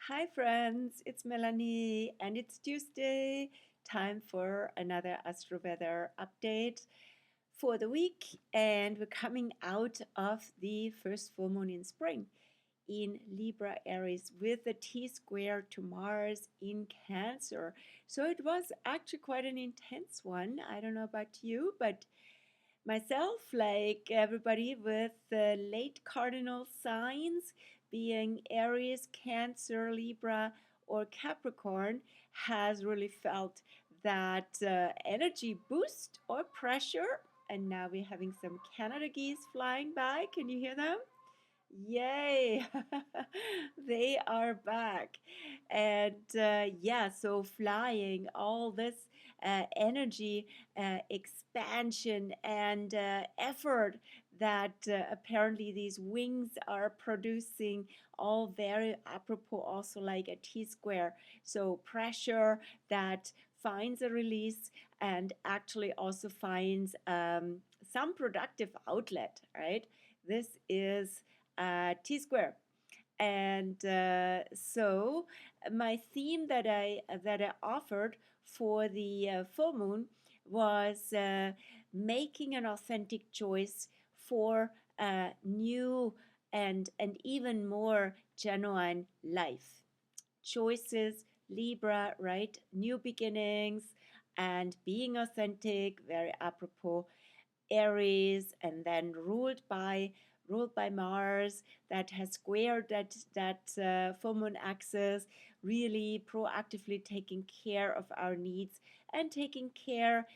Hi, friends, it's Melanie, and it's Tuesday. Time for another Astro Weather update for the week. And we're coming out of the first full moon in spring in Libra Aries with the T square to Mars in Cancer. So it was actually quite an intense one. I don't know about you, but myself, like everybody with the late cardinal signs, being Aries, Cancer, Libra, or Capricorn, has really felt that energy boost or pressure. And now we're having some Canada geese flying by. Can you hear them? Yay! They are back. And yeah, so flying, all this energy, expansion, and effort that apparently these wings are producing, all very apropos, also like a T square. So pressure that finds a release and actually also finds some productive outlet, right? This is T square. And so my theme that I offered for the full moon was making an authentic choice for a new and even more genuine life. Choices, Libra, right? New beginnings and being authentic, very apropos. Aries, and then ruled by Mars, that has squared that full moon axis, really proactively taking care of our needs and taking care,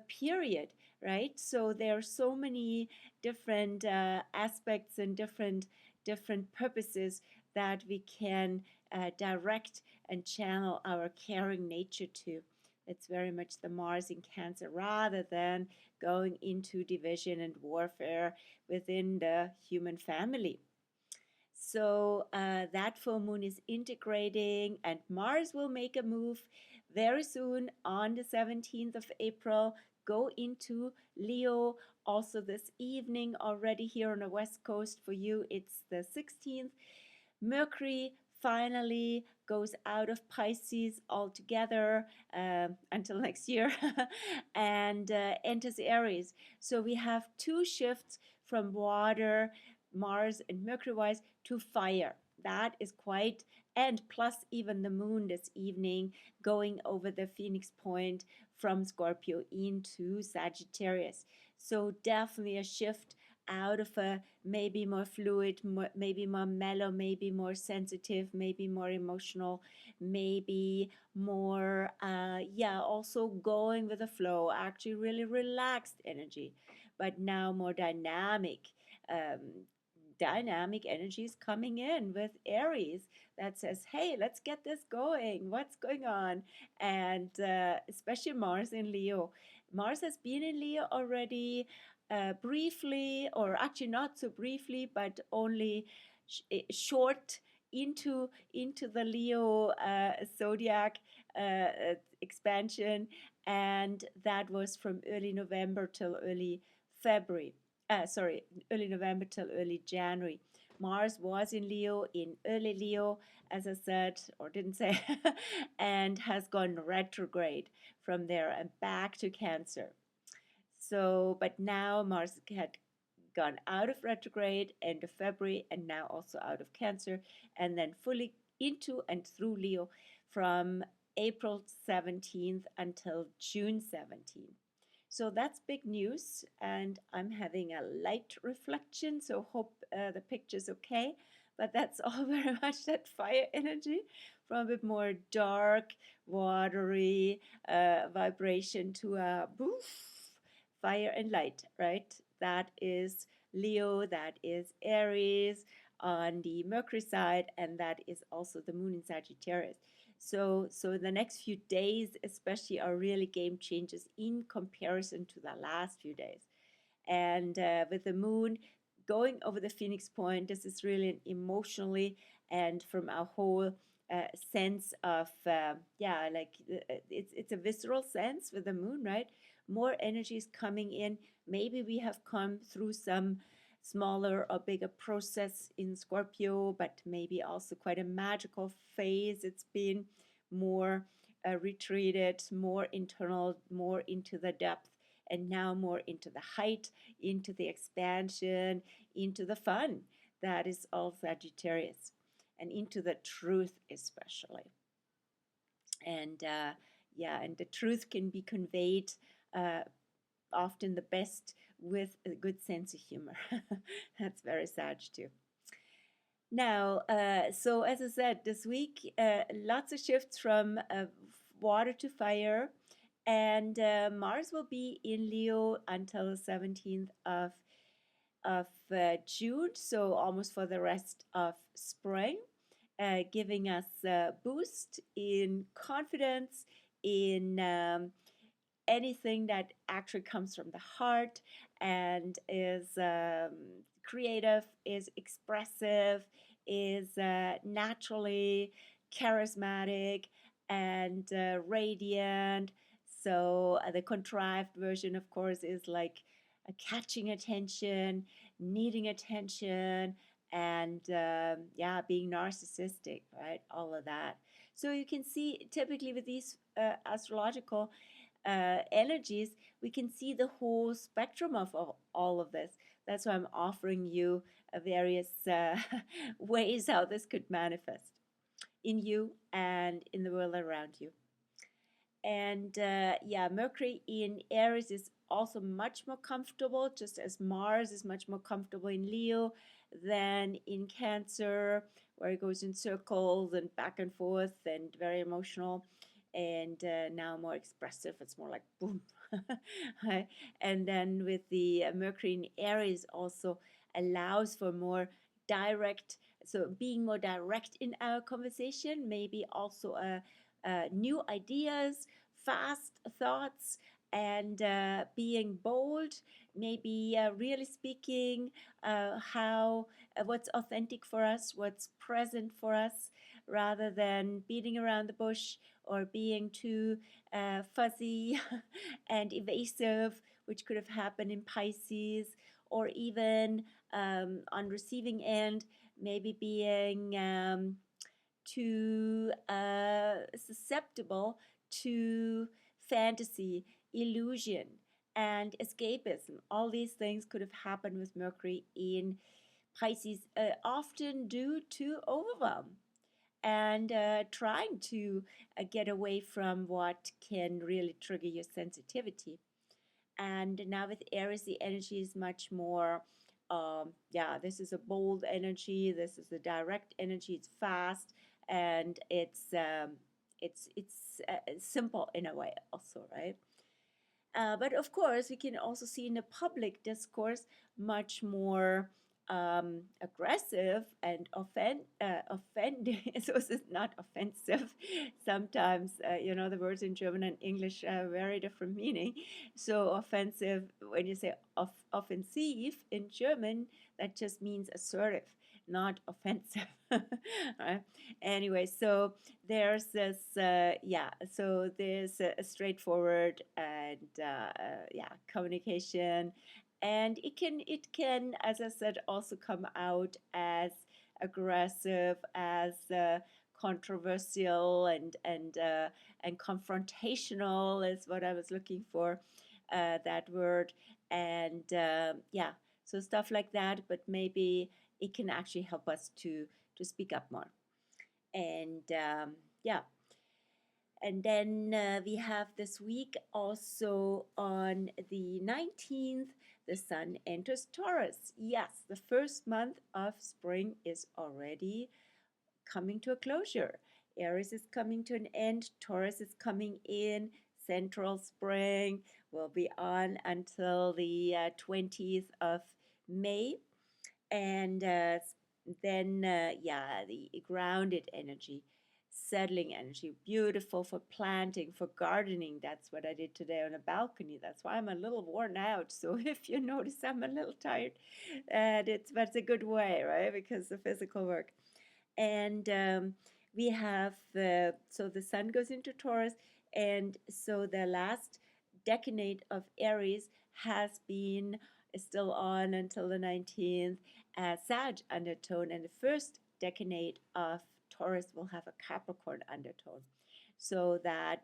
period, right? So there are so many different aspects and different purposes that we can direct and channel our caring nature to. It's very much the Mars in Cancer rather than going into division and warfare within the human family. So that full moon is integrating, and Mars will make a move very soon on the 17th of April. Go into Leo also this evening, already here on the West Coast. For you, it's the 16th. Mercury finally goes out of Pisces altogether until next year and enters Aries. So we have two shifts from water, Mars and Mercury wise, to fire. That is quite, and plus even the moon this evening going over the Phoenix point from Scorpio into Sagittarius. So definitely a shift out of a maybe more fluid, maybe more mellow, maybe more sensitive, maybe more emotional, maybe more, yeah, also going with the flow, actually really relaxed energy, but now more dynamic. Um, Dynamic energies coming in with Aries that says, hey, let's get this going. What's going on? And especially Mars in Leo. Mars has been in Leo already briefly, or actually not so briefly, but only short into the Leo Zodiac expansion, and that was from early November till early February. Early November till early January. Mars was in Leo, in early Leo, as I said, or didn't say, and has gone retrograde from there and back to Cancer. So, but now Mars had gone out of retrograde end of February and now also out of Cancer, and then fully into and through Leo from April 17th until June 17th. So that's big news, and I'm having a light reflection, so hope the picture's okay. But that's all very much that fire energy from a bit more dark, watery vibration to a boof, fire and light, right? That is Leo, that is Aries on the Mercury side, and that is also the moon in Sagittarius. So the next few days especially are really game changers in comparison to the last few days. And with the moon going over the Phoenix point, this is really an emotionally and from our whole sense of yeah, like it's a visceral sense with the moon, right? More energy is coming in. Maybe we have come through smaller or bigger process in Scorpio, but maybe also quite a magical phase. It's been more retreated, more internal, more into the depth, and now more into the height, into the expansion, into the fun. That is all Sagittarius, and into the truth especially. And yeah, and the truth can be conveyed uh, often the best with a good sense of humor. That's very Sag too. Now, so as I said, this week, lots of shifts from water to fire, and Mars will be in Leo until the 17th of June, so almost for the rest of spring, giving us a boost in confidence, in anything that actually comes from the heart and is creative, is expressive, is naturally charismatic and radiant. So the contrived version, of course, is like catching attention, needing attention, and yeah, being narcissistic, right? All of that. So you can see typically with these astrological energies, we can see the whole spectrum of all of this. That's why I'm offering you various ways how this could manifest in you and in the world around you. And yeah, Mercury in Aries is also much more comfortable, just as Mars is much more comfortable in Leo than in Cancer, where it goes in circles and back and forth and very emotional. And now more expressive, it's more like boom. And then with the Mercury in Aries also allows for more direct, so being more direct in our conversation, maybe also new ideas, fast thoughts, and being bold, maybe really speaking how what's authentic for us, what's present for us, rather than beating around the bush or being too fuzzy and evasive, which could have happened in Pisces, or even on receiving end, maybe being too susceptible to fantasy, illusion, and escapism. All these things could have happened with Mercury in Pisces, often due to overwhelm and trying to get away from what can really trigger your sensitivity. And now with Aries, the energy is much more, yeah, this is a bold energy. This is a direct energy. It's fast and it's simple in a way also, right? But of course, we can also see in the public discourse much more aggressive and offending. So it's not offensive. Sometimes, you know, the words in German and English have very different meaning. So offensive, when you say offensive in German, that just means assertive, not offensive. Right? Anyway, so there's this, yeah, so there's a straightforward and yeah, communication, and it can, as I said, also come out as aggressive, as controversial, and confrontational is what I was looking for, that word, and yeah, so stuff like that. But maybe it can actually help us to speak up more, and yeah. And then we have this week also on the 19th, the sun enters Taurus. Yes, the first month of spring is already coming to a closure. Aries is coming to an end, Taurus is coming in, central spring will be on until the 20th of May. And then, yeah, the grounded energy, settling energy, beautiful for planting, for gardening. That's what I did today on a balcony. That's why I'm a little worn out. So if you notice I'm a little tired, that's a good way, right? Because the physical work. And we have, so the sun goes into Taurus, and so the last decanate of Aries has been is still on until the 19th, Sag undertone, and the first decanate of Taurus will have a Capricorn undertone. So that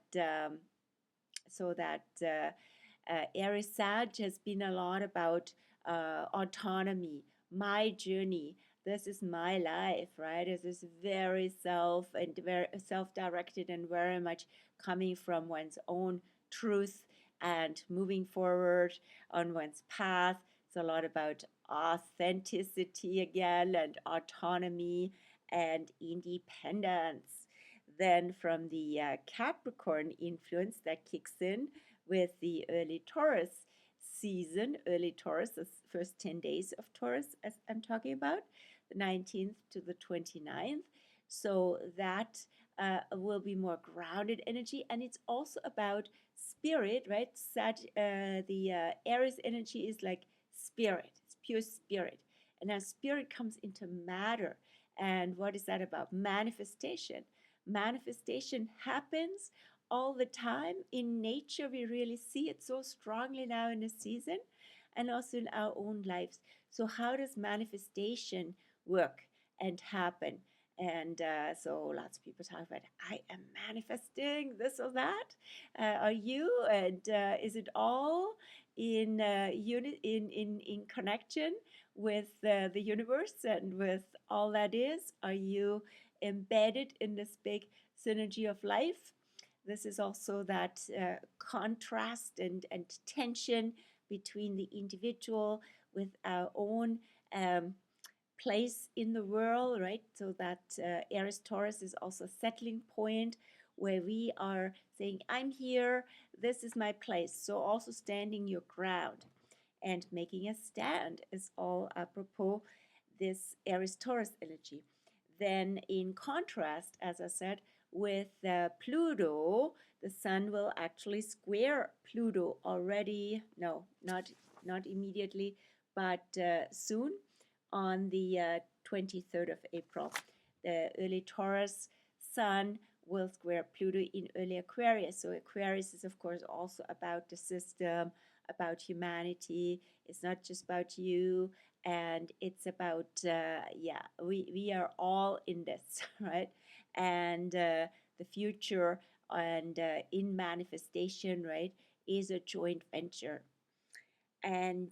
Aries Sag has been a lot about autonomy, my journey. This is my life, right? This is very very self-directed and very much coming from one's own truth and moving forward on one's path. It's a lot about authenticity again and autonomy and independence. Then from the Capricorn influence that kicks in with the early Taurus season, early Taurus, the first 10 days of Taurus, as I'm talking about, the 19th to the 29th. So that will be more grounded energy, and it's also about spirit, right? The Aries energy is like spirit, it's pure spirit. And as spirit comes into matter, and what is that about? Manifestation. Manifestation happens all the time in nature. We really see it so strongly now in the season and also in our own lives. So how does manifestation work and happen? And so lots of people talk about, I am manifesting this or that. Are you? And is it all in in connection with the universe and with all that is? Are you embedded in this big synergy of life? This is also that contrast and tension between the individual with our own place in the world, right? So that Aries Taurus is also a settling point where we are saying, I'm here, this is my place. So also standing your ground and making a stand is all apropos this Aries Taurus energy. Then in contrast, as I said, with Pluto, the sun will actually square Pluto already, no, not immediately, but soon on the 23rd of April. The early Taurus sun will square Pluto in early Aquarius. So Aquarius is, of course, also about the system, about humanity. It's not just about you, and it's about, we are all in this, right? And the future and in manifestation, right, is a joint venture. And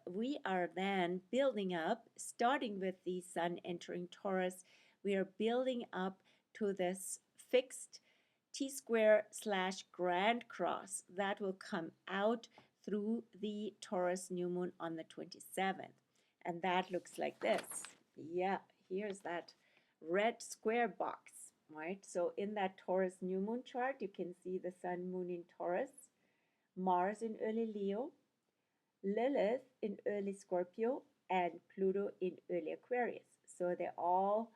we are then building up, starting with the sun entering Taurus, we are building up to this fixed T-square / grand cross that will come out through the Taurus new moon on the 27th. And that looks like this. Yeah, here's that red square box, right? So in that Taurus new moon chart, you can see the sun, moon in Taurus, Mars in early Leo, Lilith in early Scorpio, and Pluto in early Aquarius. So they're all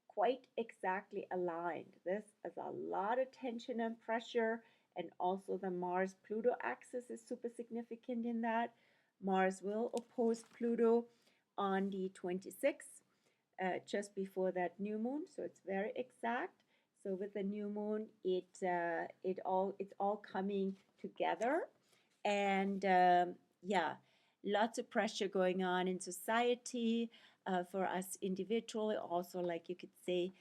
quite exactly aligned. This is a lot of tension and pressure, and also the Mars-Pluto axis is super significant in that. Mars will oppose Pluto on the 26th, just before that new moon, so it's very exact. So with the new moon, it's all coming together, and yeah, lots of pressure going on in society for us individually. Also, like you could say,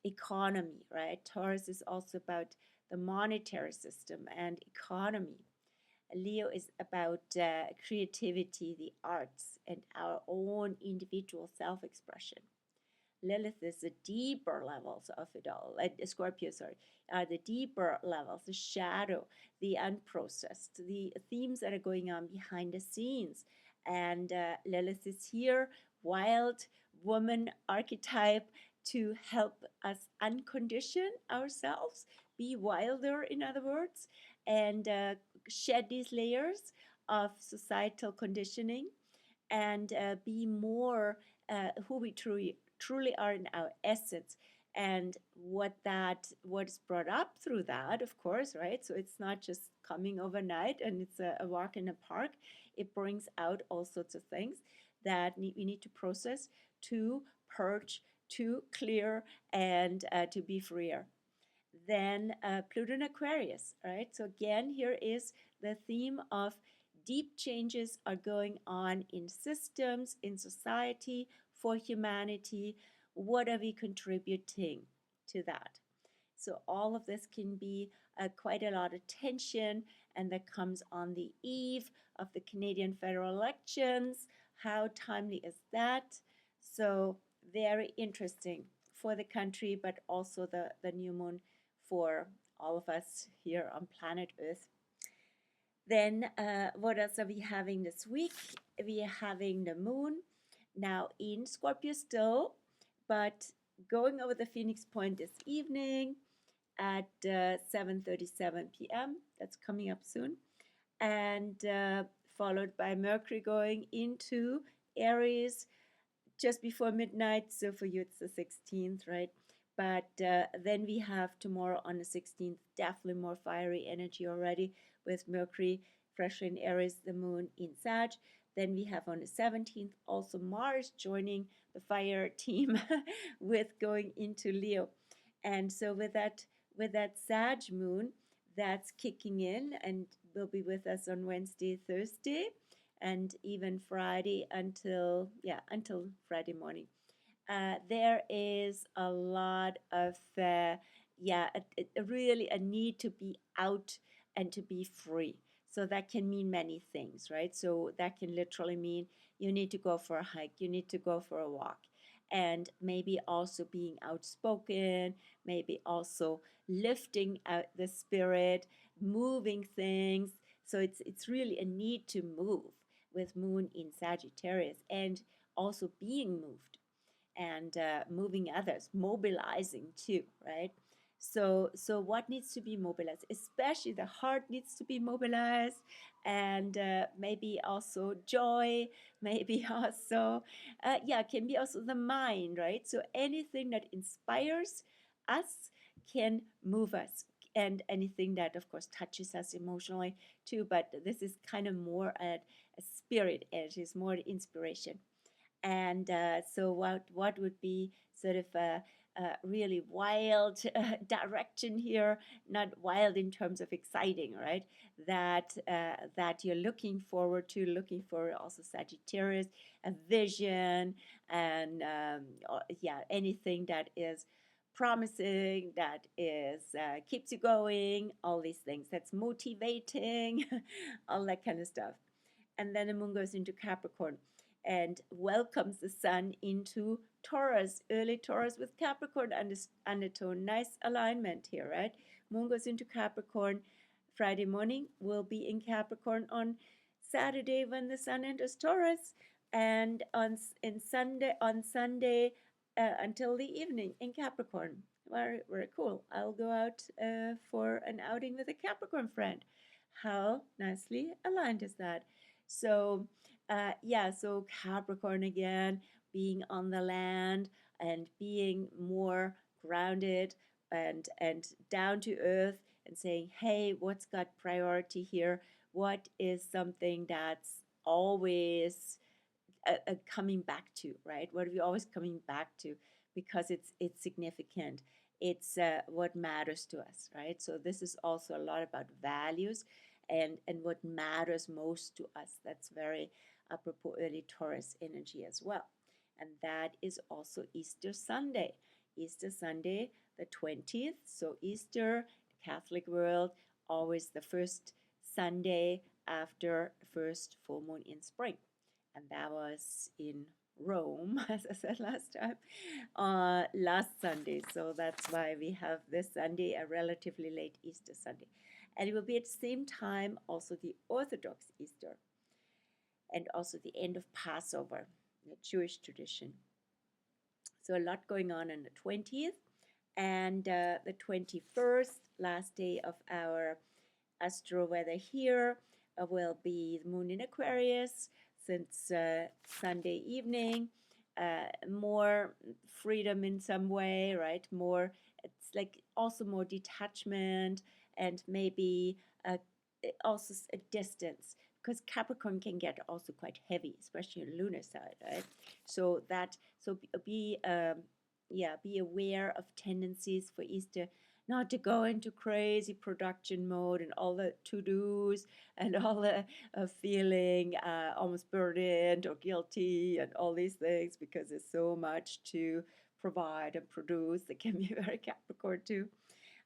economy, right? Taurus is also about the monetary system and economy. Leo is about creativity, the arts, and our own individual self-expression. Lilith is the deeper levels of it all. Scorpio, sorry, the deeper levels, the shadow, the unprocessed, the themes that are going on behind the scenes. And Lilith is here, wild woman archetype, to help us uncondition ourselves, be wilder, in other words, and shed these layers of societal conditioning and be more who we truly are in our essence, and what is brought up through that, of course, right? So it's not just coming overnight and it's a walk in a park. It brings out all sorts of things that we need to process, to purge, to clear, and to be freer. Then Pluto in Aquarius, right? So again, here is the theme of deep changes are going on in systems, in society, for humanity. What are we contributing to that? So all of this can be quite a lot of tension, and that comes on the eve of the Canadian federal elections. How timely is that? So very interesting for the country, but also the new moon for all of us here on planet Earth. Then what else are we having this week? We are having the moon now in Scorpio still, but going over the Phoenix Point this evening at 7:37 p.m. That's coming up soon. And followed by Mercury going into Aries just before midnight. So for you, it's the 16th, right? But then we have tomorrow on the 16th, definitely more fiery energy already with Mercury fresh in Aries, the moon in Sag. Then we have on the 17th also Mars joining the fire team with going into Leo. And so with that Sag moon, that's kicking in and will be with us on Wednesday, Thursday, and even Friday until Friday morning. There is a lot of really a need to be out and to be free. So that can mean many things, right? So that can literally mean you need to go for a hike, you need to go for a walk, and maybe also being outspoken, maybe also lifting out the spirit, moving things. So it's really a need to move with moon in Sagittarius, and also being moved and moving others, mobilizing too, right? So what needs to be mobilized? Especially the heart needs to be mobilized, and maybe also joy, maybe also, can be also the mind, right? So anything that inspires us can move us, and anything that, of course, touches us emotionally too. But this is kind of more a spirit energy, is more inspiration. And so what would be sort of a really wild direction here? Not wild in terms of exciting, right? That you're looking forward to, looking for also Sagittarius, a vision, and anything that is promising, that is keeps you going, all these things. That's motivating, all that kind of stuff. And then the moon goes into Capricorn and welcomes the sun into Taurus, early Taurus with Capricorn undertone. Nice alignment here, right? Moon goes into Capricorn Friday morning, will be in Capricorn on Saturday when the sun enters Taurus, and on Sunday until the evening in Capricorn. Very, very cool. I'll go out for an outing with a Capricorn friend. How nicely aligned is that? So so Capricorn again, being on the land and being more grounded and down to earth, and saying, hey, what's got priority here? What is something that's always coming back to, right? What are we always coming back to? Because it's significant. It's what matters to us, right? So this is also a lot about values and what matters most to us. That's very apropos early Taurus energy as well. And that is also Easter Sunday. Easter Sunday, the 20th. So Easter, Catholic world, always the first Sunday after first full moon in spring. And that was in Rome, as I said last time, last Sunday. So that's why we have this Sunday, a relatively late Easter Sunday. And it will be at the same time also the Orthodox Easter, and also the end of Passover, the Jewish tradition. So a lot going on the 20th, and the 21st, last day of our astro weather here, will be the moon in Aquarius since Sunday evening. More freedom in some way, right? More, it's like also more detachment, and maybe also a distance, because Capricorn can get also quite heavy, especially on the lunar side, right? So be aware of tendencies for Easter not to go into crazy production mode and all the to-dos and all the feeling almost burdened or guilty and all these things, because there's so much to provide and produce that can be very Capricorn too.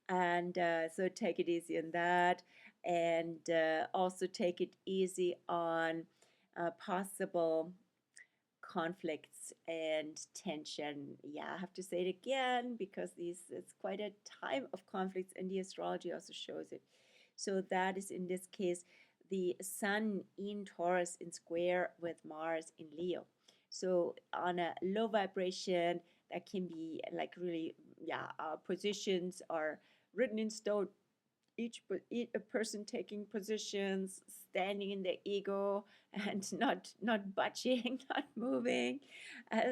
And so take it easy on that, and also take it easy on possible conflicts and tension. Yeah, I have to say it again because it's quite a time of conflicts, and the astrology also shows it. So that is in this case the Sun in Taurus in square with Mars in Leo. So on a low vibration, that can be like really, yeah, our positions are written in stone, each a person taking positions, standing in their ego, and not budging, not moving,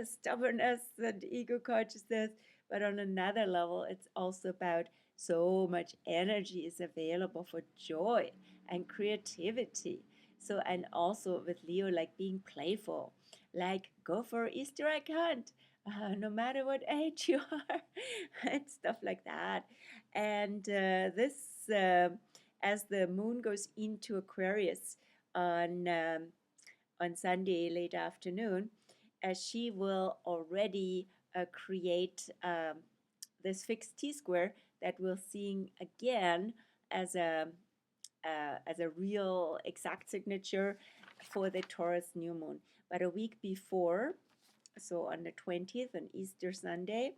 stubbornness and ego consciousness. But on another level, it's also about so much energy is available for joy and creativity. So, and also with Leo, like being playful, like go for Easter egg hunt, no matter what age you are, and stuff like that. And this, as the moon goes into Aquarius on on Sunday late afternoon, she will already create this fixed T square that we're seeing again as a real exact signature for the Taurus new moon. But a week before, so on the 20th, on Easter Sunday,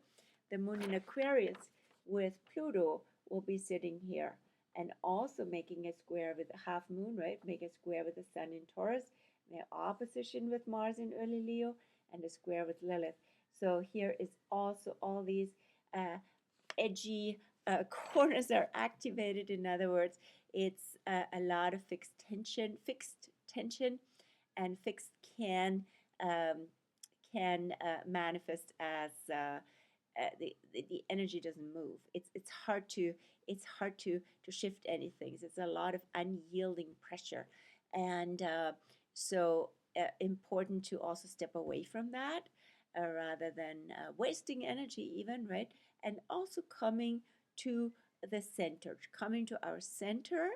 the moon in Aquarius with Pluto will be sitting here and also making a square with a half moon, right? Make a square with the sun in Taurus, their opposition with Mars in early Leo, and a square with Lilith. So here is also all these edgy corners are activated. In other words, it's a lot of fixed tension, and fixed um, can manifest as the energy doesn't move. It's hard to shift anything. It's a lot of unyielding pressure, and so important to also step away from that rather than wasting energy, even, right? And also coming to the center, coming to our center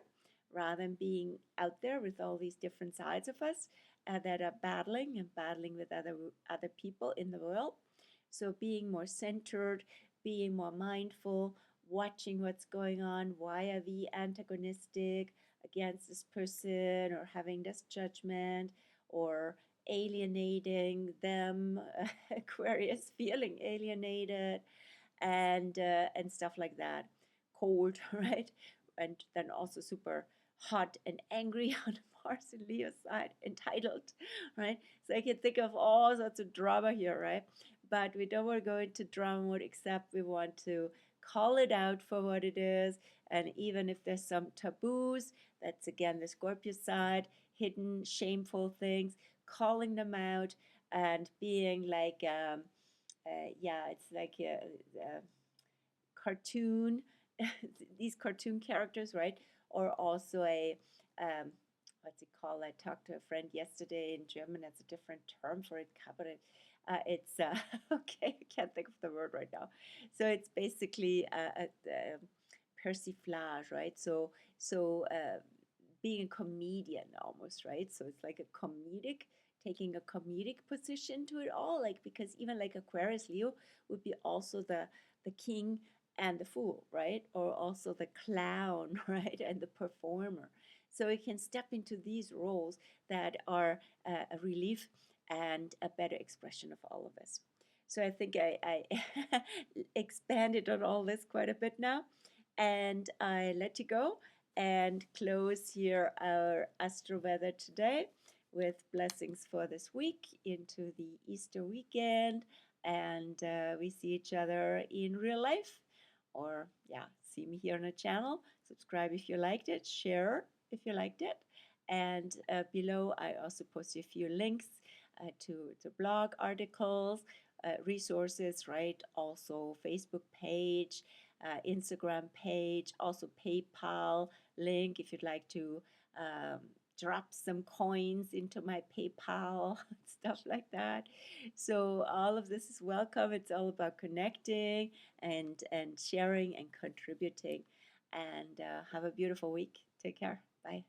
rather than being out there with all these different sides of us that are battling with other people in the world. So being more centered, being more mindful, watching what's going on. Why are we antagonistic against this person, or having this judgment, or alienating them? Aquarius feeling alienated, and stuff like that. Cold, right? And then also super hot and angry on Mars and Leo side, entitled, right? So I can think of all sorts of drama here, right? But we don't want to go into drama mode, except we want to call it out for what it is. And even if there's some taboos, that's again the Scorpio side, hidden, shameful things, calling them out and being like, yeah, it's like a cartoon, these cartoon characters, right? Or also a, what's it called? I talked to a friend yesterday in German. That's a different term for it, but it's okay. I can't think of the word right now. So it's basically a persiflage, right? So being a comedian almost, right? So it's like a comedic, taking a comedic position to it all, like, because even like Aquarius Leo would be also the king and the fool, right? Or also the clown, right? And the performer. So we can step into these roles that are a relief and a better expression of all of us. So I think I expanded on all this quite a bit now, and I let you go and close here our Astro Weather today with blessings for this week into the Easter weekend. And we see each other in real life, or yeah, see me here on the channel. Subscribe if you liked it, share if you liked it. And below I also post a few links to blog articles, resources, right? Also Facebook page, Instagram page, also PayPal link if you'd like to drop some coins into my PayPal, stuff like that. So all of this is welcome. It's all about connecting and sharing and contributing. And have a beautiful week. Take care. Bye.